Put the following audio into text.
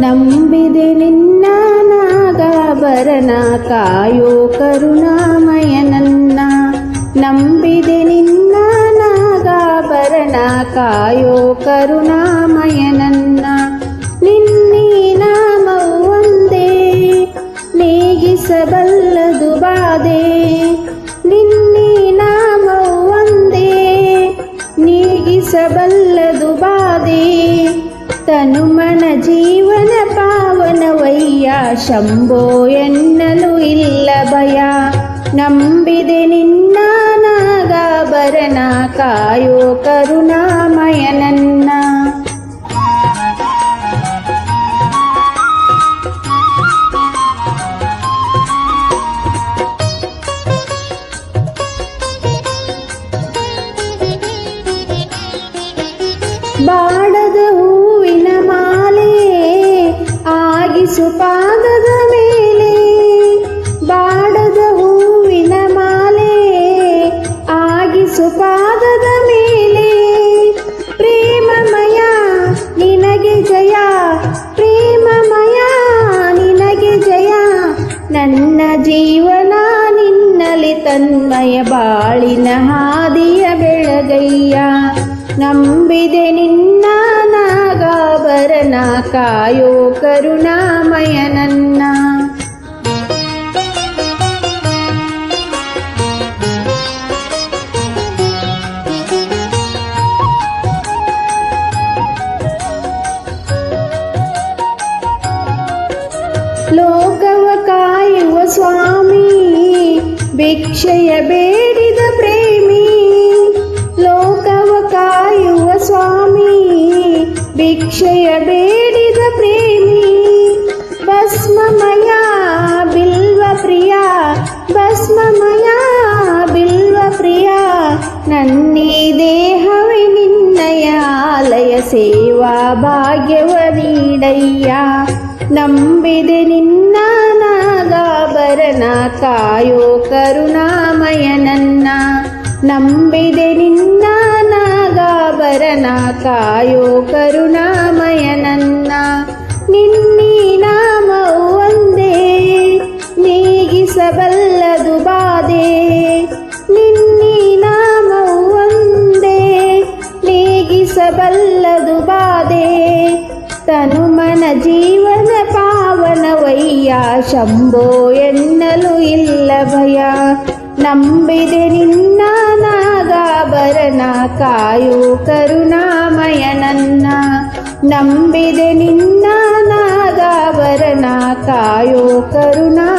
ನಂಬಿದೆ ನಿನ್ನ ನಾಗಾಭರಣ ಕಾಯೋ ಕರುಣಾಮಯ ನನ್ನ. ನಂಬಿದೆ ನಿನ್ನ ನಾಗಾಭರಣ ಕಾಯೋ ಕರುಣಾಮಯ ನನ್ನ. ನಿನ್ನೀ ನಾಮವು ಒಂದೇ ನೀಗಿಸಬಲ್ಲದು ಬಾಧೆ. ನಿನ್ನೀ ನಾಮವು ಒಂದೇ ನೀಗಿಸಬಲ್ಲದು ಬಾಧೆ. ತನುಮನ ಜೀವನ ಪಾವನವಯ್ಯ ಶಂಭೋ ಎನ್ನಲು ಇಲ್ಲ ಭಯ. ನಂಬಿದೆ ನಿನ್ನ ನಾಗಾಭರಣ ಕಾಯೋ ಕರುಣಾಮಯ ನನ್ನ. ಬಾಡದ ಹೂವಿನ ಮಾಲೆ ಆಗಿಸು ಪಾದದ ಮೇಲೆ. ಬಾಡದ ಹೂವಿನ ಮಾಲೆ ಆಗಿಸು ಪಾದದ ಮೇಲೆ. ಪ್ರೇಮಮಯ ನಿನಗೆ ಜಯ, ಪ್ರೇಮಮಯ ನಿನಗೆ ಜಯ. ನನ್ನ ಜೀವನ ನಿನ್ನಲಿ ತನ್ಮಯ ಬಾಳಿನ ಹಾದಿಯ ಬೆಳಗಯ್ಯ. ನಂಬಿದೆ ನಿನ್ನ ನಾಗಾಭರಣ ಕಾಯೋ ಕರುಣಾಮಯ ನನ್ನ. ಲೋಕವ ಕಾಯುವ ಸ್ವಾಮಿ ಭಿಕ್ಷೆಯ ಬೇಡಿದ ಪ್ರೇಮಿ. ಲೋಕವ ಕಾಯುವ ಸ್ವಾಮಿ ಭಿಕ್ಷೆಯ ಬೇಡಿದ ಪ್ರೇಮಿ. ಭಸ್ಮಮಯ ಬಿಲ್ವ ಪ್ರಿಯ, ಭಸ್ಮಮಯ ಬಿಲ್ವ ಪ್ರಿಯ. ನನ್ನೀ ದೇಹವೇ ನಿನ್ನಯ ಆಲಯ ಸೇವಾ ಭಾಗ್ಯವ ನೀಡಯ್ಯ. ನಂಬಿದೆ ನಿನ್ನ ನಾಗಾಭರಣ ಕಾಯೋ ಕರುಣಾಮಯ ನನ್ನ. ನಂಬಿದೆ ನಿನ್ನ ನಾಗಾಭರಣ ಕಾಯೋ ಕರುಣಾಮಯ ನನ್ನ. ನಿನ್ನೀ ನಾಮವು ಒಂದೇ ನೀಗಿಸಬಲ್ಲದು ಬಾಧೆ. ನಿನ್ನೀ ನಾಮವು ಒಂದೇ ನೀಗಿಸಬಲ್ಲದು ಬಾಧೆ. ತನುಮನ ಜೀವನ ಪಾವನವಯ್ಯ ಶಂಭೋ ಎನ್ನಲು ಇಲ್ಲ ಭಯ. ನಂಬಿದೆ ನಿನ್ನ ನಾಗಾಭರಣ ಕಾಯೋ ಕರುಣಾಮಯ ನನ್ನ. ನಂಬಿದೆ ನಿನ್ನ ನಾಗಾಭರಣ ಕಾಯೋ ಕರುಣಾ